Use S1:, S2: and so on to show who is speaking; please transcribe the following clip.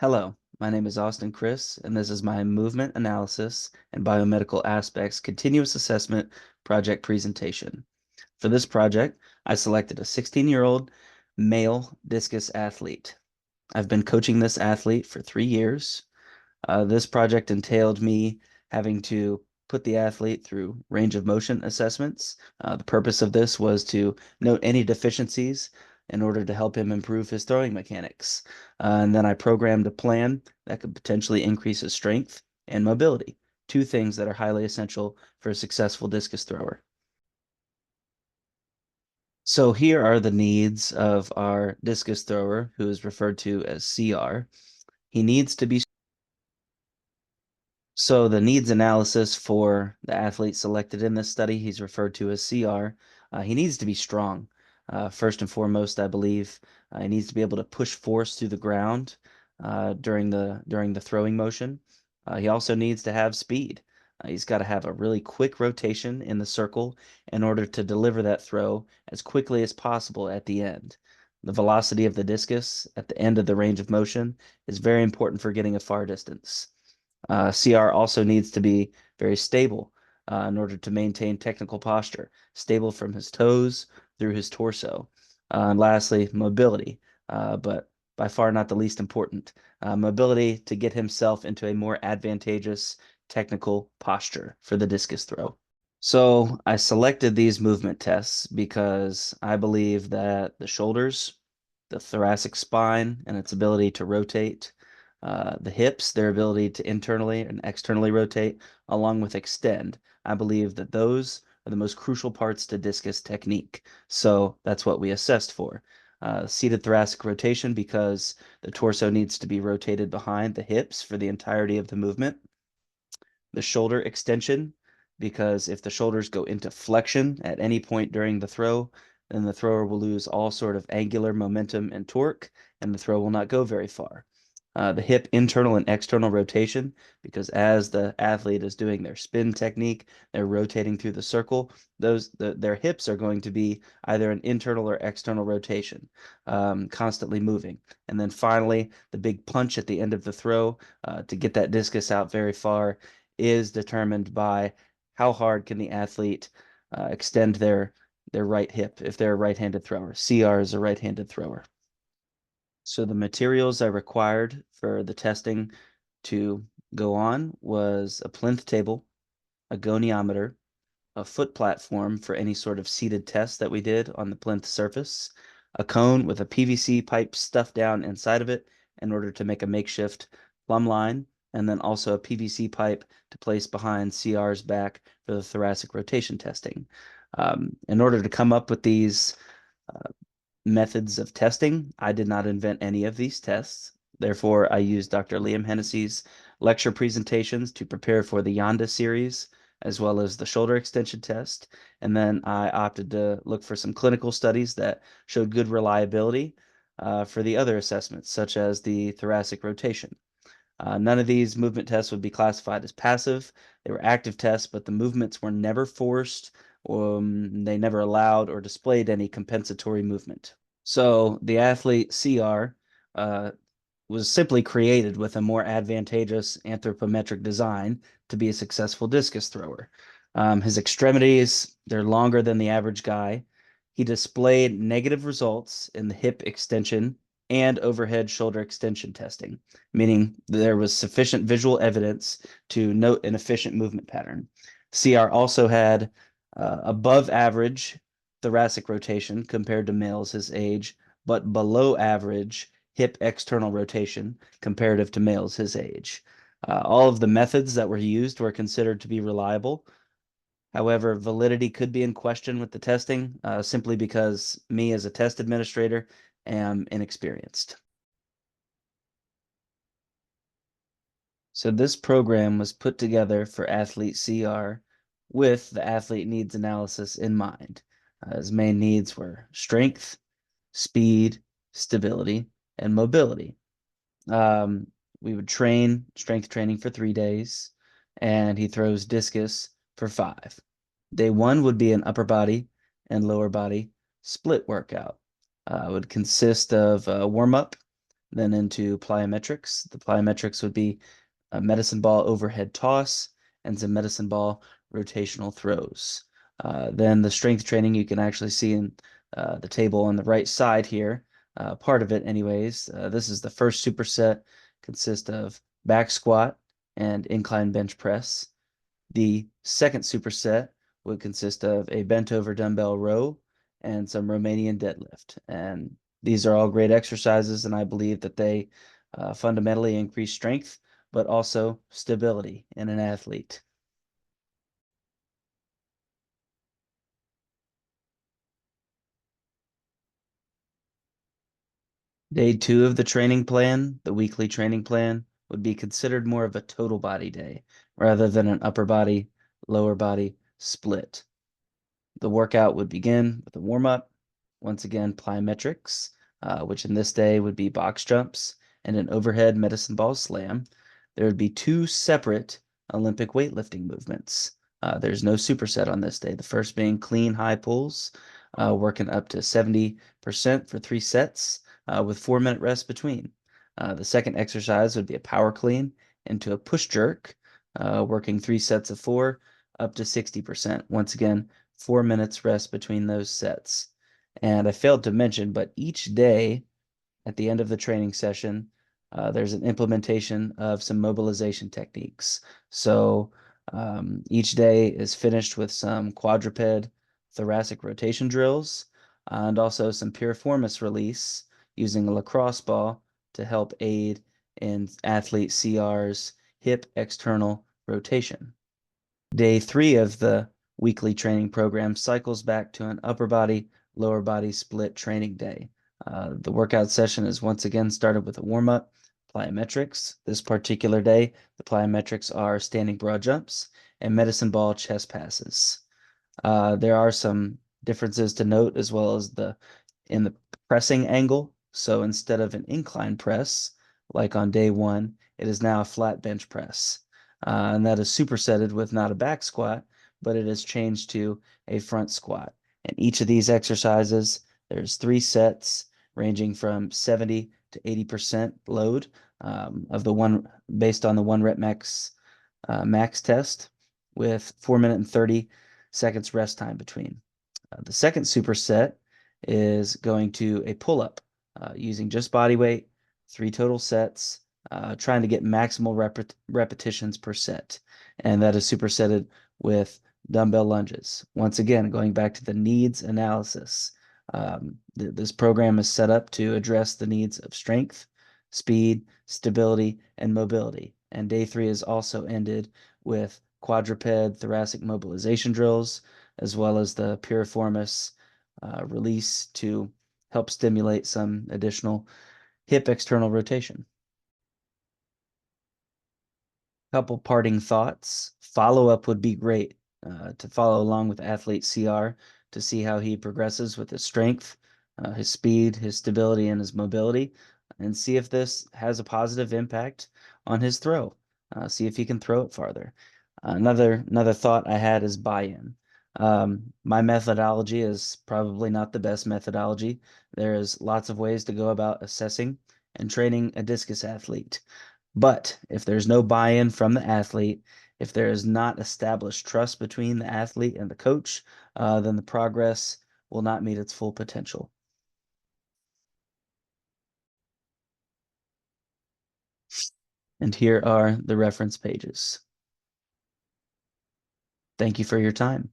S1: Hello, my name is Austin Chris, and this is my Movement Analysis and Biomedical Aspects Continuous Assessment project presentation. For this project, I selected a 16-year-old male discus athlete. I've been coaching this athlete for 3 years. This project entailed me having to put the athlete through range of motion assessments. The purpose of this was to note any deficiencies in order to help him improve his throwing mechanics. And then I programmed a plan that could potentially increase his strength and mobility, two things that are highly essential for a successful discus thrower. So here are the needs of our discus thrower, who is referred to as CR. He needs to be So the needs analysis for the athlete selected in this study, he's referred to as CR. He needs to be strong. First and foremost, I believe he needs to be able to push force through the ground during the throwing motion. He also needs to have speed. He's got to have a really quick rotation in the circle in order to deliver that throw as quickly as possible at the end. The velocity of the discus at the end of the range of motion is very important for getting a far distance. CR also needs to be very stable in order to maintain technical posture, stable from his toes through his torso. And lastly, mobility, but by far not the least important, mobility to get himself into a more advantageous technical posture for the discus throw. So I selected these movement tests because I believe that the shoulders, the thoracic spine, and its ability to rotate, the hips, their ability to internally and externally rotate, along with extend. I believe that those are the most crucial parts to discus technique. So that's what we assessed for. Seated thoracic rotation because the torso needs to be rotated behind the hips for the entirety of the movement. The shoulder extension, because if the shoulders go into flexion at any point during the throw, then the thrower will lose all sort of angular momentum and torque, and the throw will not go very far. The hip internal and external rotation, because as the athlete is doing their spin technique, they're rotating through the circle. Their hips are going to be either an internal or external rotation, constantly moving. And then finally, the big punch at the end of the throw to get that discus out very far is determined by how hard can the athlete extend their right hip if they're a right-handed thrower. CR is a right-handed thrower. So the materials I required for the testing to go on was a plinth table, a goniometer, a foot platform for any sort of seated test that we did on the plinth surface, a cone with a PVC pipe stuffed down inside of it in order to make a makeshift plumb line, and then also a PVC pipe to place behind CR's back for the thoracic rotation testing. In order to come up with these methods of testing, I did not invent any of these tests. Therefore, I used Dr. Liam Hennessy's lecture presentations to prepare for the Yonda series, as well as the shoulder extension test. And then I opted to look for some clinical studies that showed good reliability for the other assessments, such as the thoracic rotation. None of these movement tests would be classified as passive. They were active tests, but the movements were never forced, they never allowed or displayed any compensatory movement. So the athlete CR was simply created with a more advantageous anthropometric design to be a successful discus thrower. His extremities, they're longer than the average guy. He displayed negative results in the hip extension and overhead shoulder extension testing, meaning there was sufficient visual evidence to note an efficient movement pattern. CR also had above average thoracic rotation compared to males his age, but below average hip external rotation comparative to males his age. All of the methods that were used were considered to be reliable. However, validity could be in question with the testing simply because me as a test administrator am inexperienced. So this program was put together for athlete CR with the athlete needs analysis in mind. His main needs were strength, speed, stability, and mobility. We would train strength training for 3 days, and he throws discus for 5. Day one would be an upper body and lower body split workout. It would consist of a warm up, then into plyometrics. The plyometrics would be a medicine ball overhead toss and some medicine ball rotational throws. Then the strength training you can actually see in the table on the right side here, part of it anyways. This is the first superset, consists of back squat and incline bench press. The second superset would consist of a bent over dumbbell row and some Romanian deadlift. And these are all great exercises, and I believe that they fundamentally increase strength, but also stability in an athlete. Day two of the training plan, the weekly training plan, would be considered more of a total body day rather than an upper body, lower body split. The workout would begin with a warm up, once again, plyometrics, which in this day would be box jumps and an overhead medicine ball slam. There would be two separate Olympic weightlifting movements. There's no superset on this day. The first being clean high pulls, working up to 70% for 3 sets with 4 minute rest between. The second exercise would be a power clean into a push jerk, working 3 sets of 4 up to 60%. Once again, 4 minutes rest between those sets. And I failed to mention, but each day at the end of the training session, there's an implementation of some mobilization techniques. So each day is finished with some quadruped thoracic rotation drills and also some piriformis release using a lacrosse ball to help aid in athlete CR's hip external rotation. Day three of the weekly training program cycles back to an upper body, lower body split training day. The workout session is once again started with a warm up, plyometrics. This particular day, the plyometrics are standing broad jumps and medicine ball chest passes. There are some differences to note as well as in the pressing angle. So instead of an incline press, like on day one, it is now a flat bench press. And that is supersetted with not a back squat, but it is changed to a front squat. And each of these exercises, there's 3 sets ranging from 70 to 80% load of the one based on the 1 rep max test with 4 minute and 30 seconds rest time between. The second superset is going to a pull-up using just body weight, 3 total sets, trying to get maximal repetitions per set. And that is supersetted with dumbbell lunges. Once again, going back to the needs analysis. This program is set up to address the needs of strength, speed, stability, and mobility. And day three is also ended with quadruped thoracic mobilization drills, as well as the piriformis release to help stimulate some additional hip external rotation. Couple parting thoughts. Follow up would be great to follow along with athlete CR to see how he progresses with his strength, his speed, his stability, and his mobility, and see if this has a positive impact on his throw. See if he can throw it farther. Another thought I had is buy-in. My methodology is probably not the best methodology. There's lots of ways to go about assessing and training a discus athlete. But if there's no buy-in from the athlete, if there is not established trust between the athlete and the coach, then the progress will not meet its full potential. And here are the reference pages. Thank you for your time.